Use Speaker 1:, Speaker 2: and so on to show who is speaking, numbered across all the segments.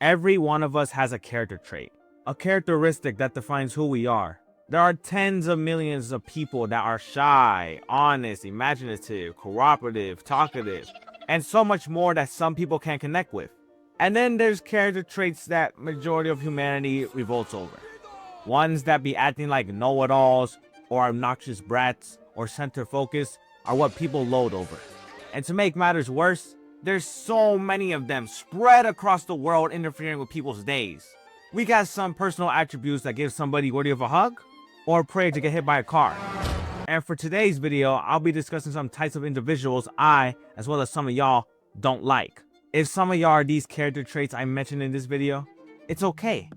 Speaker 1: Every one of us has a character trait, a characteristic that defines who we are. There are tens of millions of people that are shy, honest, imaginative, cooperative, talkative, and so much more that some people can't connect with. And then there's character traits that majority of humanity revolts over. Ones that be acting like know-it-alls, or obnoxious brats, or center focus are what people load over. And to make matters worse, there's so many of them spread across the world interfering with people's days. We got some personal attributes that give somebody worthy of a hug, or pray to get hit by a car. And for today's video, I'll be discussing some types of individuals I, as well as some of y'all, don't like. If some of y'all are these character traits I mentioned in this video, it's okay.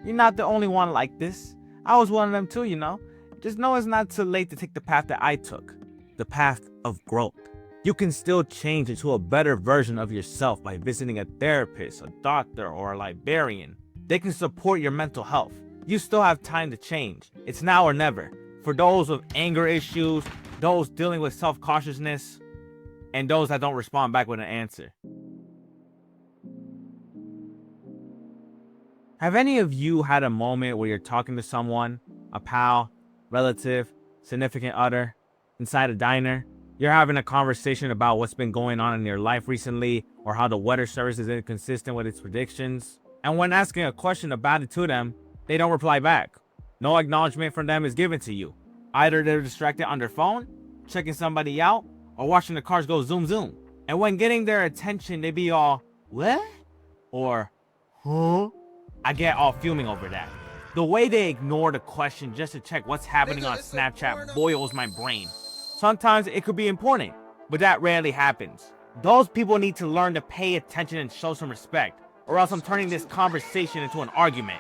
Speaker 1: You're not the only one like this. I was one of them too, you know. Just know it's not too late to take the path that I took. The path of growth. You can still change into a better version of yourself by visiting a therapist, a doctor, or a librarian. They can support your mental health. You still have time to change. It's now or never. For those with anger issues, those dealing with self-consciousness, and those that don't respond back with an answer. Have any of you had a moment where you're talking to someone, a pal, relative, significant other, inside a diner? You're having a conversation about what's been going on in your life recently, or how the weather service is inconsistent with its predictions. And when asking a question about it to them, they don't reply back. No acknowledgement from them is given to you. Either they're distracted on their phone, checking somebody out, or watching the cars go zoom zoom. And when getting their attention, they be all, what? Or, huh? I get all fuming over that. The way they ignore the question just to check what's happening on Snapchat boils my brain. Sometimes it could be important, but that rarely happens. Those people need to learn to pay attention and show some respect, or else I'm turning this conversation into an argument.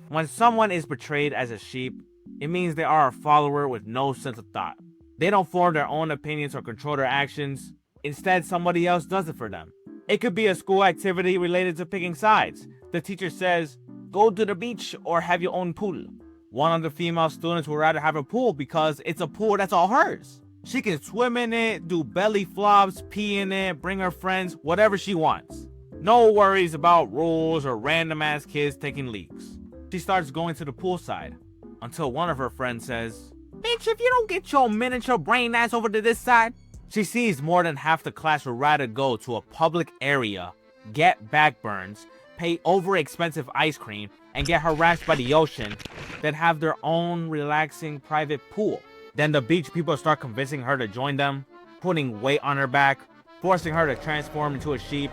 Speaker 1: When someone is portrayed as a sheep, it means they are a follower with no sense of thought. They don't form their own opinions or control their actions. Instead, somebody else does it for them. It could be a school activity related to picking sides. The teacher says, go to the beach or have your own pool. One of the female students would rather have a pool because it's a pool that's all hers. She can swim in it, do belly flops, pee in it, bring her friends, whatever she wants. No worries about rules or random ass kids taking leaks. She starts going to the poolside until one of her friends says, bitch, if you don't get your miniature brain ass over to this side. She sees more than half the class would rather go to a public area, get backburns, pay over expensive ice cream, and get harassed by the ocean than have their own relaxing private pool. Then the beach people start convincing her to join them, putting weight on her back, forcing her to transform into a sheep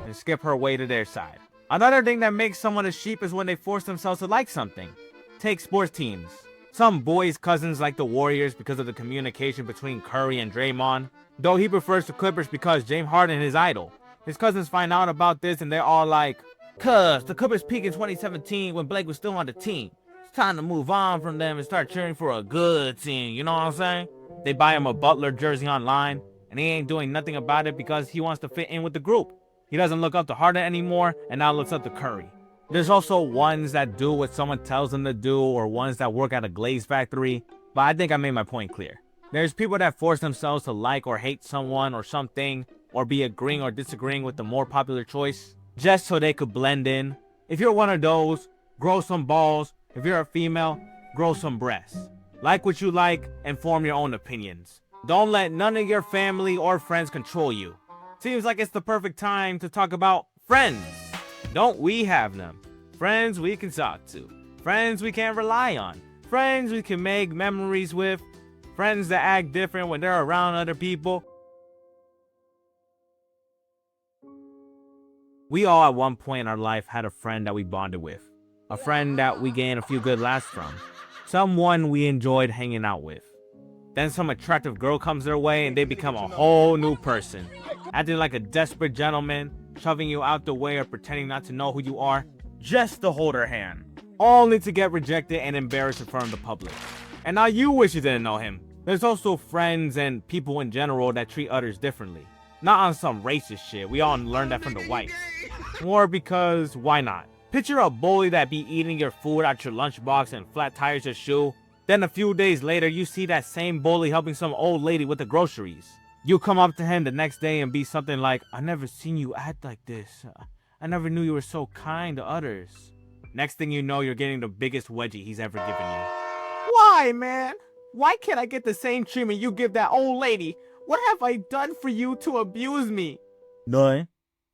Speaker 1: and skip her way to their side. Another thing that makes someone a sheep is when they force themselves to like something. Take sports teams. Some boys' cousins like the Warriors because of the communication between Curry and Draymond, though he prefers the Clippers because James Harden is his idol. His cousins find out about this and they're all like, cuz the Clippers peaked in 2017 when Blake was still on the team. It's time to move on from them and start cheering for a good team, you know what I'm saying? They buy him a Butler jersey online and he ain't doing nothing about it because he wants to fit in with the group. He doesn't look up to Harden anymore and now looks up to Curry. There's also ones that do what someone tells them to do, or ones that work at a glaze factory, but I think I made my point clear. There's people that force themselves to like or hate someone or something, or be agreeing or disagreeing with the more popular choice, just so they could blend in. If you're one of those, grow some balls. If you're a female, grow some breasts. Like what you like and form your own opinions. Don't let none of your family or friends control you. Seems like it's the perfect time to talk about friends. Don't we have them? Friends we can talk to. Friends we can rely on. Friends we can make memories with. Friends that act different when they're around other people. We all at one point in our life had a friend that we bonded with. A friend that we gained a few good laughs from. Someone we enjoyed hanging out with. Then some attractive girl comes their way and they become a whole new person. Acting like a desperate gentleman, shoving you out the way or pretending not to know who you are, just to hold her hand. Only to get rejected and embarrassed in front of the public. And now you wish you didn't know him. There's also friends and people in general that treat others differently. Not on some racist shit, we all learned that from the whites. More because, why not? Picture a bully that be eating your food out your lunchbox and flat tires your shoe. Then a few days later, you see that same bully helping some old lady with the groceries. You come up to him the next day and be something like, I never seen you act like this. I never knew you were so kind to others. Next thing you know, you're getting the biggest wedgie he's ever given you. Why, man? Why can't I get the same treatment you give that old lady? What have I done for you to abuse me?
Speaker 2: None.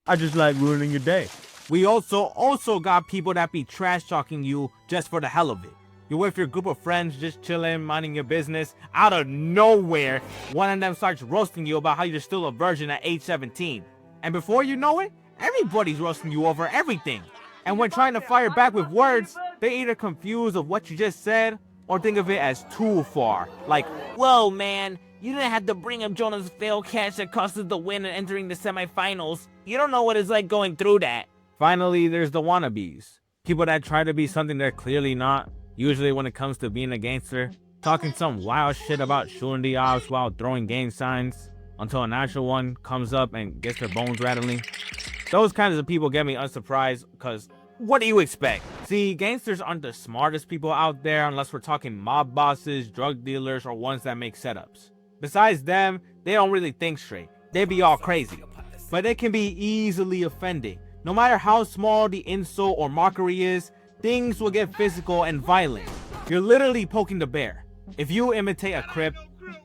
Speaker 2: I just like ruining your day.
Speaker 1: We also got people that be trash talking you just for the hell of it. You're with your group of friends just chilling, minding your business. Out of nowhere, one of them starts roasting you about how you're still a virgin at age 17. And before you know it, everybody's roasting you over everything. And when trying to fire back with words, they either confused of what you just said or think of it as too far. Like, whoa man, you didn't have to bring up Jonah's failed catch that cost us the win and entering the semifinals. You don't know what it's like going through that. Finally, there's the wannabes. People that try to be something they're clearly not. Usually when it comes to being a gangster, talking some wild shit about shooting the ops while throwing gang signs until a natural one comes up and gets their bones rattling. Those kinds of people get me unsurprised because what do you expect? See, gangsters aren't the smartest people out there unless we're talking mob bosses, drug dealers, or ones that make setups. Besides them, they don't really think straight. They be all crazy. But they can be easily offending. No matter how small the insult or mockery is, things will get physical and violent. You're literally poking the bear. If you imitate a Crip,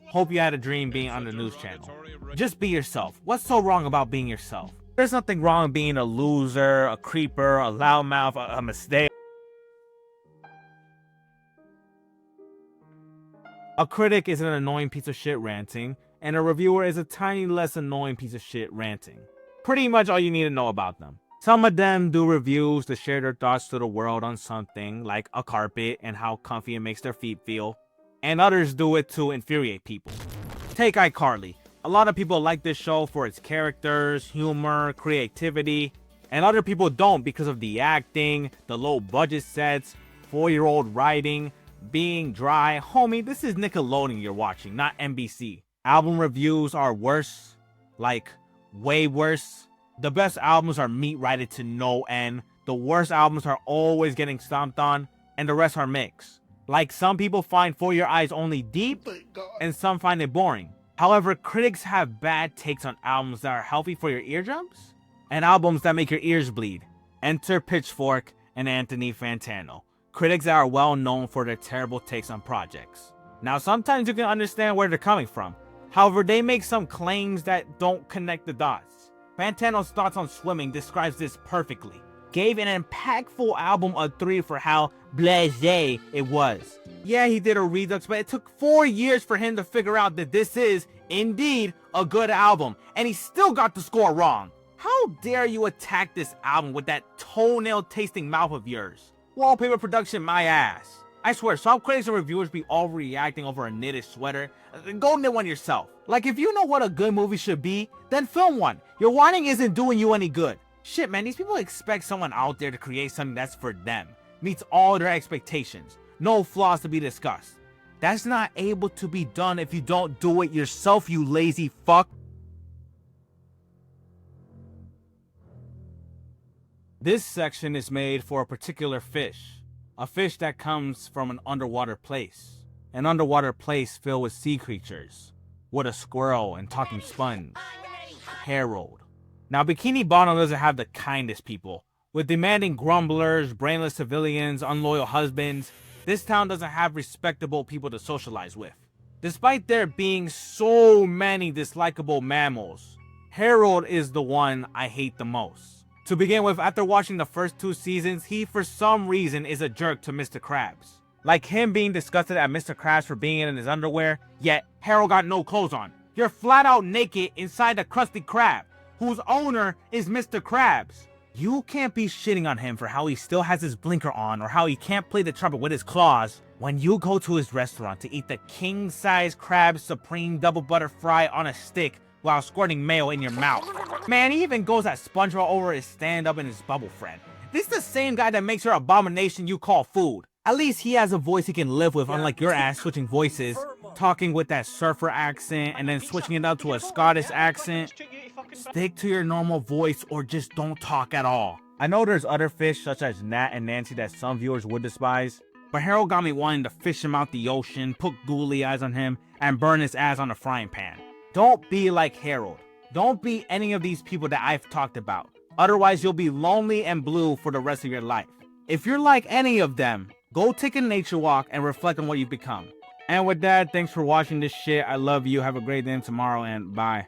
Speaker 1: hope you had a dream being on the news channel. Just be yourself. What's so wrong about being yourself? There's nothing wrong with being a loser, a creeper, a loudmouth, a mistake. A critic is an annoying piece of shit ranting, and a reviewer is a tiny less annoying piece of shit ranting. Pretty much all you need to know about them. Some of them do reviews to share their thoughts to the world on something, like a carpet and how comfy it makes their feet feel. And others do it to infuriate people. Take iCarly. A lot of people like this show for its characters, humor, creativity, and other people don't because of the acting, the low budget sets, 4-year-old writing, being dry. Homie, this is Nickelodeon you're watching, not NBC. Album reviews are worse, like way worse. The best albums are meat righted to no end. The worst albums are always getting stomped on, and the rest are mixed. Like some people find For Your Eyes Only deep, and some find it boring. However, critics have bad takes on albums that are healthy for your eardrums, and albums that make your ears bleed. Enter Pitchfork and Anthony Fantano, critics that are well known for their terrible takes on projects. Now, sometimes you can understand where they're coming from. However, they make some claims that don't connect the dots. Fantano's thoughts on Swimming describes this perfectly. Gave an impactful album a 3 for how blasé it was. Yeah, he did a redux, but it took 4 years for him to figure out that this is, indeed, a good album, and he still got the score wrong. How dare you attack this album with that toenail-tasting mouth of yours? Wallpaper production, my ass. I swear, some critics and reviewers be overreacting over a knitted sweater. Go knit one yourself. Like, if you know what a good movie should be, then film one. Your whining isn't doing you any good. Shit, man, these people expect someone out there to create something that's for them. Meets all their expectations. No flaws to be discussed. That's not able to be done if you don't do it yourself, you lazy fuck. This section is made for a particular fish. A fish that comes from an underwater place. An underwater place filled with sea creatures. With a squirrel and talking sponge. Harold. Now, Bikini Bottom doesn't have the kindest people. With demanding grumblers, brainless civilians, unloyal husbands, this town doesn't have respectable people to socialize with. Despite there being so many dislikable mammals, Harold is the one I hate the most. To begin with, after watching the first 2 seasons, he for some reason is a jerk to Mr. Krabs. Like him being disgusted at Mr. Krabs for being in his underwear, yet Harold got no clothes on. You're flat out naked inside the Krusty Krab, whose owner is Mr. Krabs. You can't be shitting on him for how he still has his blinker on or how he can't play the trumpet with his claws when you go to his restaurant to eat the king-size Krabs Supreme Double Butter Fry on a stick while squirting mayo in your mouth. Man, he even goes at SpongeBob over his stand-up and his bubble friend. This is the same guy that makes your abomination you call food. At least he has a voice he can live with, unlike your ass switching voices, talking with that surfer accent and then switching it up to a Scottish accent. Stick to your normal voice or just don't talk at all. I know there's other fish such as Nat and Nancy that some viewers would despise, but Harold got me wanting to fish him out the ocean, put googly eyes on him, and burn his ass on a frying pan. Don't be like Harold. Don't be any of these people that I've talked about. Otherwise, you'll be lonely and blue for the rest of your life. If you're like any of them, go take a nature walk and reflect on what you've become. And with that, thanks for watching this shit. I love you. Have a great day tomorrow and bye.